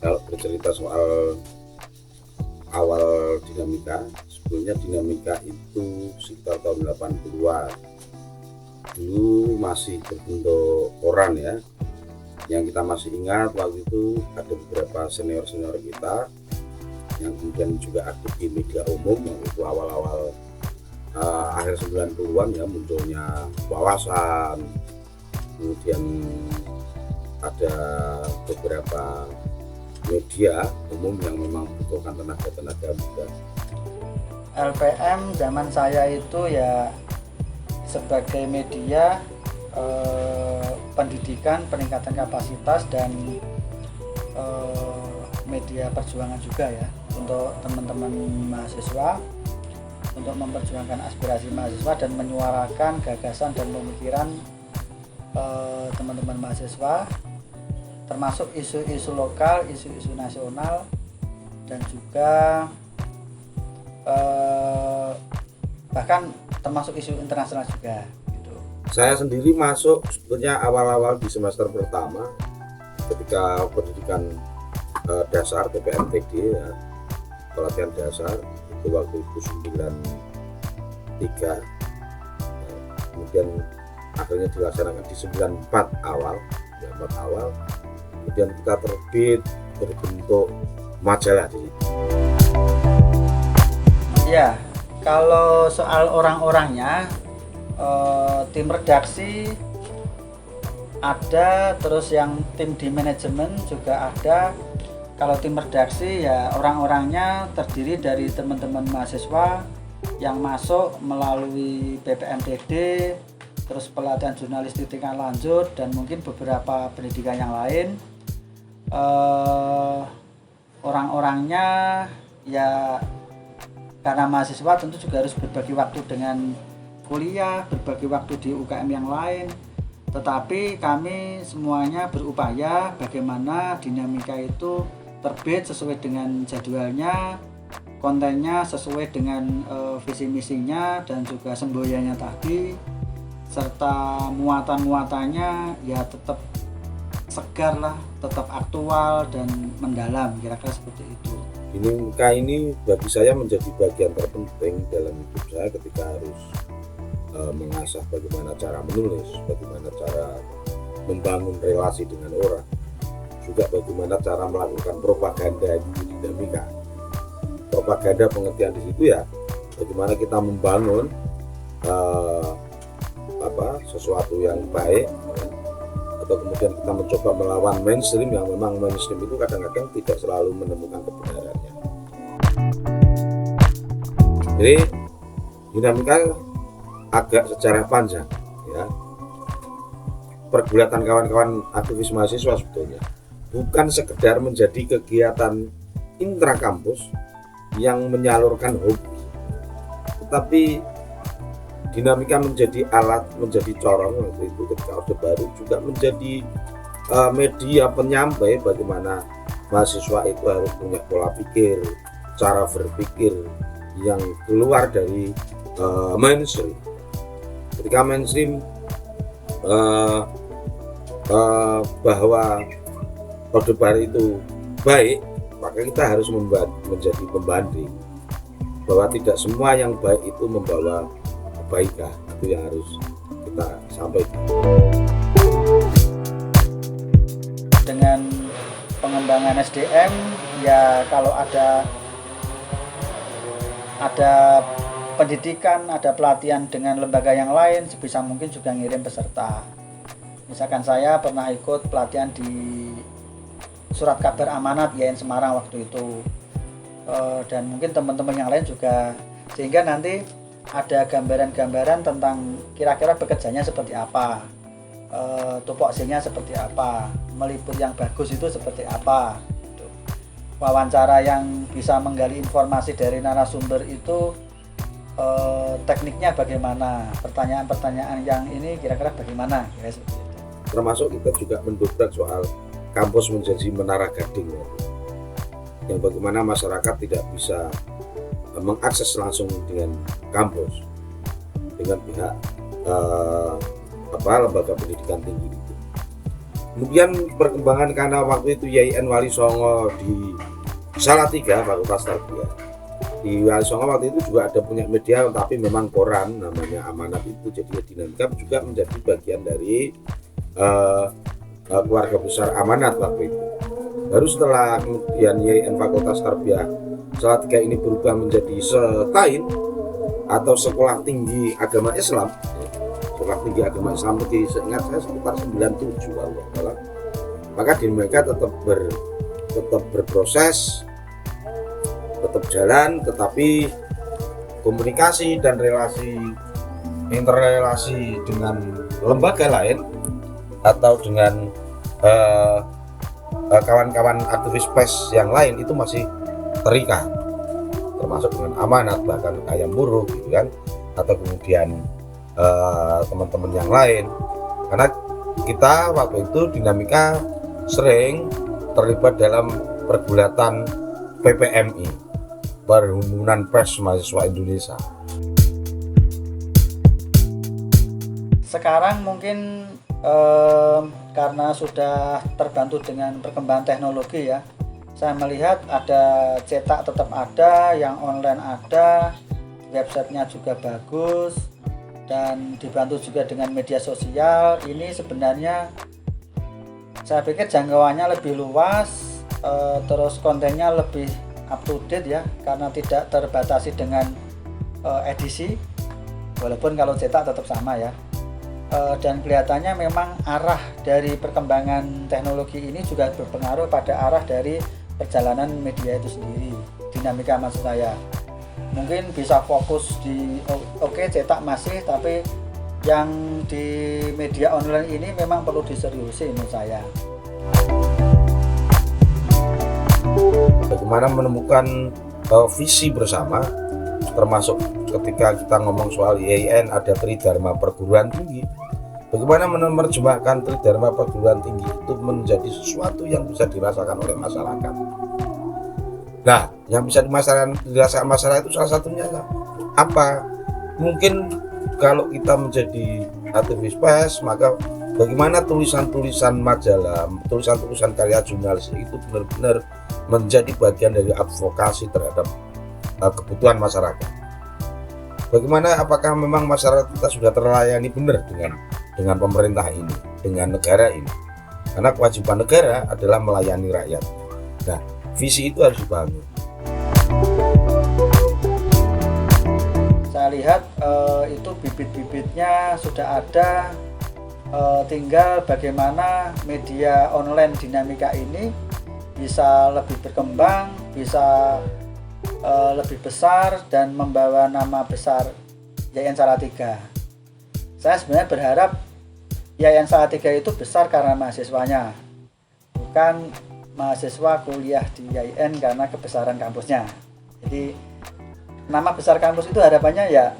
Kalau bercerita soal awal dinamika, sebetulnya dinamika itu sekitar tahun 80-an. Dulu masih berbentuk koran ya. Yang kita masih ingat waktu itu ada beberapa senior-senior kita yang kemudian juga aktif di media umum, yang itu awal-awal akhir 90-an ya, munculnya Wawasan, kemudian ada beberapa media umum yang memang membutuhkan tenaga-tenaga muda. LPM zaman saya itu ya sebagai media pendidikan, peningkatan kapasitas, dan media perjuangan juga ya untuk teman-teman mahasiswa, untuk memperjuangkan aspirasi mahasiswa dan menyuarakan gagasan dan pemikiran teman-teman mahasiswa, termasuk isu-isu lokal, isu-isu nasional, dan juga bahkan termasuk isu internasional juga gitu. Saya sendiri masuk sebetulnya awal-awal di semester pertama ketika pendidikan dasar TPMTD ya, pelatihan dasar itu waktu itu 93, kemudian akhirnya dilaksanakan di 94 awal, kemudian kita terbit berbentuk majalah di situ. Ya, kalau soal orang-orangnya, tim redaksi ada, terus yang tim di manajemen juga ada. Kalau tim redaksi ya orang-orangnya terdiri dari teman-teman mahasiswa yang masuk melalui BPMTD, terus pelatihan jurnalistik tingkat lanjut, dan mungkin beberapa pendidikan yang lain. Orang-orangnya ya karena mahasiswa tentu juga harus berbagi waktu dengan kuliah, berbagi waktu di UKM yang lain. Tetapi kami semuanya berupaya bagaimana dinamika itu terbit sesuai dengan jadwalnya, kontennya sesuai dengan visi misinya, dan juga semboyannya tadi, serta muatan-muatannya ya tetap segar lah, tetap aktual dan mendalam, kira-kira seperti itu. Dinamika ini bagi saya menjadi bagian terpenting dalam hidup saya ketika harus mengasah bagaimana cara menulis, bagaimana cara membangun relasi dengan orang, juga bagaimana cara melakukan propaganda di dinamika. Propaganda pengertian di situ ya bagaimana kita membangun sesuatu yang baik, atau kemudian kita mencoba melawan mainstream yang memang mainstream itu kadang-kadang tidak selalu menemukan kebenarannya. Jadi dinamika agak sejarah panjang ya. Pergulatan kawan-kawan aktivis mahasiswa sebetulnya bukan sekedar menjadi kegiatan intrakampus yang menyalurkan hobi, tetapi dinamika menjadi alat, menjadi corong waktu itu ketika Orde Baru, juga menjadi media penyampai bagaimana mahasiswa itu harus punya pola pikir, cara berpikir yang keluar dari mainstream. Ketika mainstream bahwa Orde Baru itu baik, maka kita harus menjadi pembanding bahwa tidak semua yang baik itu membawa kebaikan. Itu yang harus kita sampaikan. Dengan pengembangan SDM ya, kalau ada pendidikan, ada pelatihan dengan lembaga yang lain, sebisa mungkin juga ngirim peserta. Misalkan saya pernah ikut pelatihan di Surat Kabar Amanat YN Semarang waktu itu, dan mungkin teman-teman yang lain juga, sehingga nanti ada gambaran-gambaran tentang kira-kira bekerjanya seperti apa, tupoksinya seperti apa, meliput yang bagus itu seperti apa, wawancara yang bisa menggali informasi dari narasumber itu tekniknya bagaimana, pertanyaan-pertanyaan yang ini kira-kira bagaimana, guys. Termasuk kita juga mendobrak soal kampus menjadi menara gading, yang bagaimana masyarakat tidak bisa mengakses langsung dengan kampus, dengan pihak lembaga pendidikan tinggi itu. Kemudian perkembangan karena waktu itu YIN Wali Songo di Salatiga, Fakultas Tarbiyah. Di Wali Songo waktu itu juga ada punya media, tapi memang koran namanya Amanat itu. Jadi Dinamika juga menjadi bagian dari keluarga besar Amanat waktu itu. Baru setelah kemudian YIN Fakultas Tarbiyah Salatiga ini berubah menjadi SETAIN atau Sekolah Tinggi Agama Islam. Sekolah Tinggi Agama Islam itu seingat saya sekitar 97 kalau maka Dinamika tetap berproses, tetap jalan, tetapi komunikasi dan interrelasi dengan lembaga lain atau dengan kawan-kawan aktivis PES yang lain itu masih terikat, termasuk dengan Amanat, bahkan Ayam Buruk gitu kan, atau kemudian teman-teman yang lain. Karena kita waktu itu Dinamika sering terlibat dalam pergulatan PPMI, Perhimpunan Pers Mahasiswa Indonesia. Sekarang mungkin karena sudah terbantu dengan perkembangan teknologi ya, saya melihat ada cetak tetap ada, yang online ada, websitenya juga bagus, dan dibantu juga dengan media sosial. Ini sebenarnya saya pikir jangkauannya lebih luas, terus kontennya lebih up to date ya, karena tidak terbatasi dengan edisi, walaupun kalau cetak tetap sama ya. Dan kelihatannya memang arah dari perkembangan teknologi ini juga berpengaruh pada arah dari perjalanan media itu sendiri. Dinamika maksud saya, mungkin bisa fokus di oke, cetak masih, tapi yang di media online ini memang perlu diseriusi menurut saya. Bagaimana menemukan visi bersama, termasuk ketika kita ngomong soal YIN ada Tridharma Perguruan Tinggi. Bagaimana menerjemahkan Tridharma Perguruan Tinggi itu menjadi sesuatu yang bisa dirasakan oleh masyarakat. Nah, yang bisa dirasakan masyarakat itu salah satunya apa? Mungkin kalau kita menjadi aktivis PES, maka bagaimana tulisan-tulisan majalah, tulisan-tulisan karya jurnalis itu benar-benar menjadi bagian dari advokasi terhadap kebutuhan masyarakat. Bagaimana, apakah memang masyarakat kita sudah terlayani benar dengan pemerintah ini, dengan negara ini? Karena kewajiban negara adalah melayani rakyat. Nah, visi itu harus dibangun. Saya lihat itu bibit-bibitnya sudah ada, tinggal bagaimana media online Dinamika ini bisa lebih berkembang, bisa lebih besar dan membawa nama besar YIN Salatiga. Saya sebenarnya berharap YIN Salatiga itu besar karena mahasiswanya, bukan mahasiswa kuliah di YIN karena kebesaran kampusnya. Jadi nama besar kampus itu harapannya ya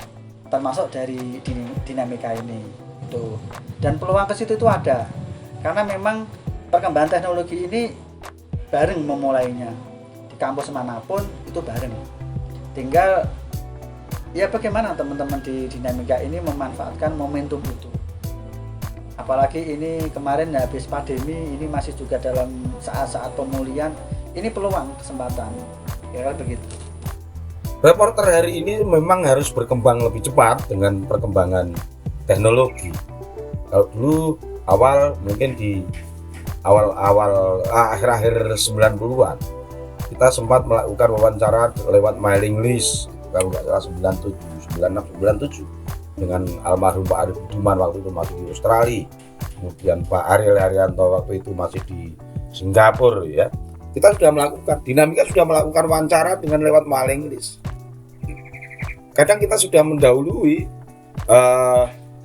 termasuk dari Dinamika ini itu. Dan peluang ke situ itu ada, karena memang perkembangan teknologi ini bareng memulainya. Di kampus manapun itu bareng. Tinggal ya bagaimana teman-teman di Dinamika ini memanfaatkan momentum itu. Apalagi ini kemarin habis pandemi, ini masih juga dalam saat-saat pemulihan, ini peluang, kesempatan, kira-kira begitu. Reporter hari ini memang harus berkembang lebih cepat dengan perkembangan teknologi. Kalau dulu awal, mungkin di akhir-akhir 90-an kita sempat melakukan wawancara lewat mailing list, kalau nggak salah 97 dengan almarhum Pak Arif Budiman waktu itu masih di Australia, kemudian Pak Ariel Haryanto waktu itu masih di Singapura ya. Kita sudah melakukan, Dinamika sudah melakukan wawancara dengan lewat mailing list. Kadang kita sudah mendahului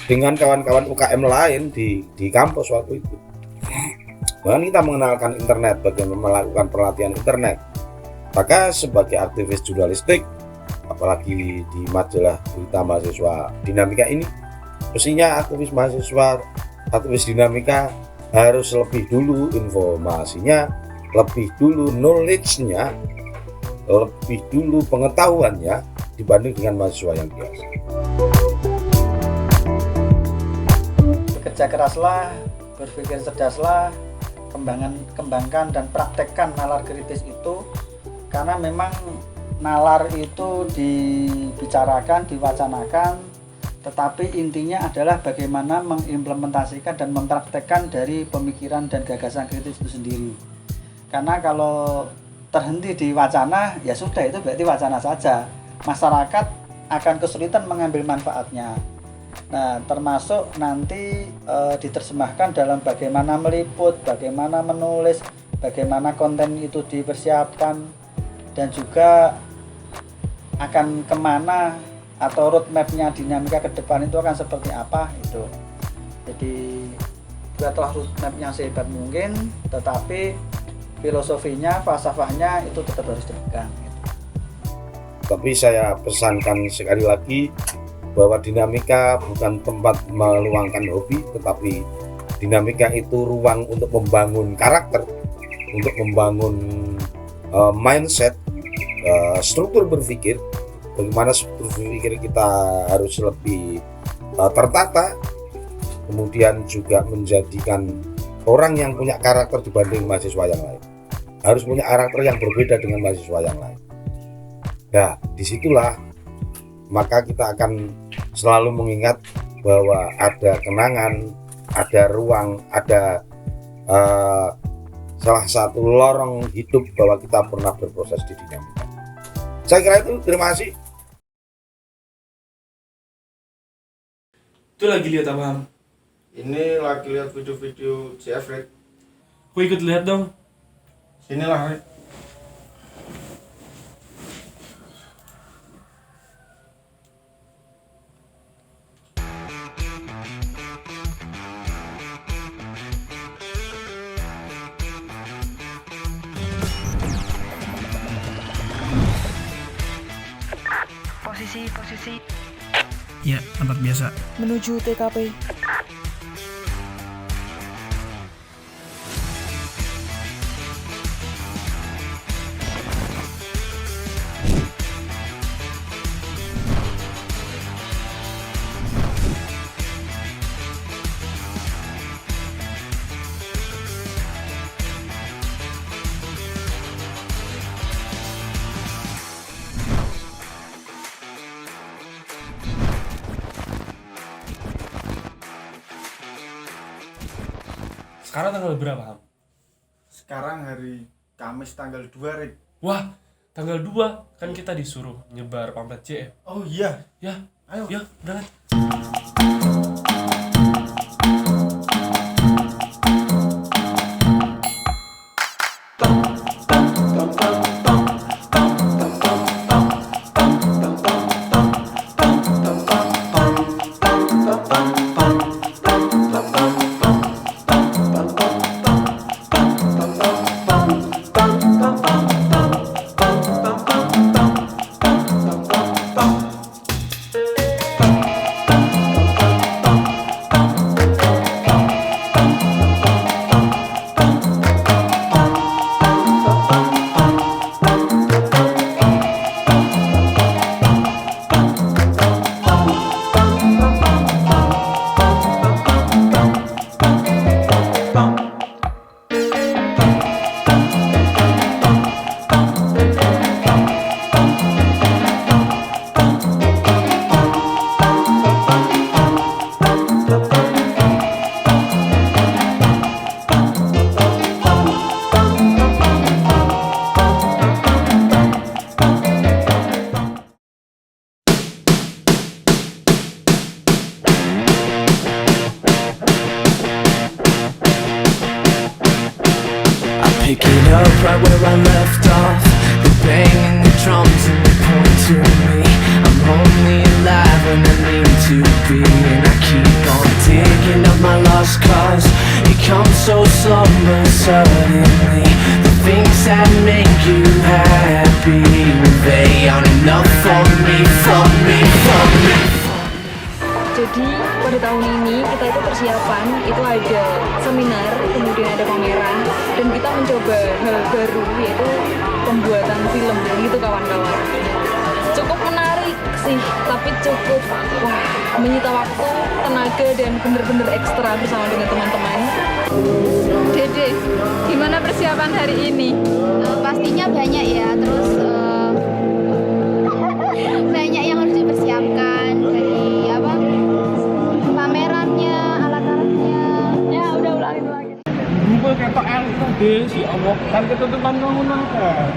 dengan kawan-kawan UKM lain di kampus waktu itu. Bahkan kita mengenalkan internet, bagaimana melakukan pelatihan internet. Maka sebagai aktivis jurnalistik, apalagi di majalah Berita Mahasiswa Dinamika ini, mestinya aktivis Dinamika harus lebih dulu informasinya, lebih dulu knowledge-nya, lebih dulu pengetahuannya dibanding dengan mahasiswa yang biasa. Bekerja keraslah, berpikir cerdaslah, kembangkan dan praktekkan nalar kritis itu, karena memang nalar itu dibicarakan, diwacanakan, tetapi intinya adalah bagaimana mengimplementasikan dan mempraktekkan dari pemikiran dan gagasan kritis itu sendiri. Karena kalau terhenti di wacana, ya sudah, itu berarti wacana saja. Masyarakat akan kesulitan mengambil manfaatnya. Nah, termasuk nanti diterjemahkan dalam bagaimana meliput, bagaimana menulis, bagaimana konten itu dipersiapkan, dan juga akan kemana atau roadmapnya dinamika ke depan itu akan seperti apa itu. Jadi buatlah roadmap yang sehebat mungkin, tetapi filosofinya, falsafahnya itu tetap harus dipegang. Tapi saya pesankan sekali lagi bahwa dinamika bukan tempat meluangkan hobi, tetapi dinamika itu ruang untuk membangun karakter, untuk membangun mindset, struktur berpikir. Bagaimana struktur berpikir kita harus lebih tertata, kemudian juga menjadikan orang yang punya karakter dibanding mahasiswa yang lain. Harus punya karakter yang berbeda dengan mahasiswa yang lain. Nah, disitulah maka kita akan selalu mengingat bahwa ada kenangan, ada ruang, ada salah satu lorong hidup bahwa kita pernah berproses di dinamika. Saya kira itu, terima kasih. Itu lagi lihat apa? Ini lagi lihat video-video CF Red. Aku ikut lihat dong. Sinilah Red. Posisi Ya, tempat biasa. menuju TKP. Sekarang tanggal berapa, Ham? Sekarang hari Kamis tanggal 2 Red. Wah, tanggal 2 kan kita disuruh nyebar pamflet CF. Oh iya. Ya, Ayo. ya, berangkat. Picking up right where I left off. The banging the drums and they point to me. I'm only alive when I need to be, and I keep on digging up my lost cause. It comes so slow but suddenly. The things that make you happy, they aren't enough for me, for me, for me. Jadi pada tahun ini kita itu persiapan, itu ada seminar, kemudian ada pameran, dan kita mencoba hal baru, yaitu pembuatan film gitu kawan-kawan. Cukup menarik sih, tapi cukup menyita waktu, tenaga, dan bener-bener ekstra bersama dengan teman-teman. Dede, gimana persiapan hari ini? Pastinya banyak ya, terus banyak yang harus dipersiapkan dari pamerannya, alat-alatnya. Ya udah ulangin. Kumpul ketok LKD si Allah kan ketutupan kamu nangka.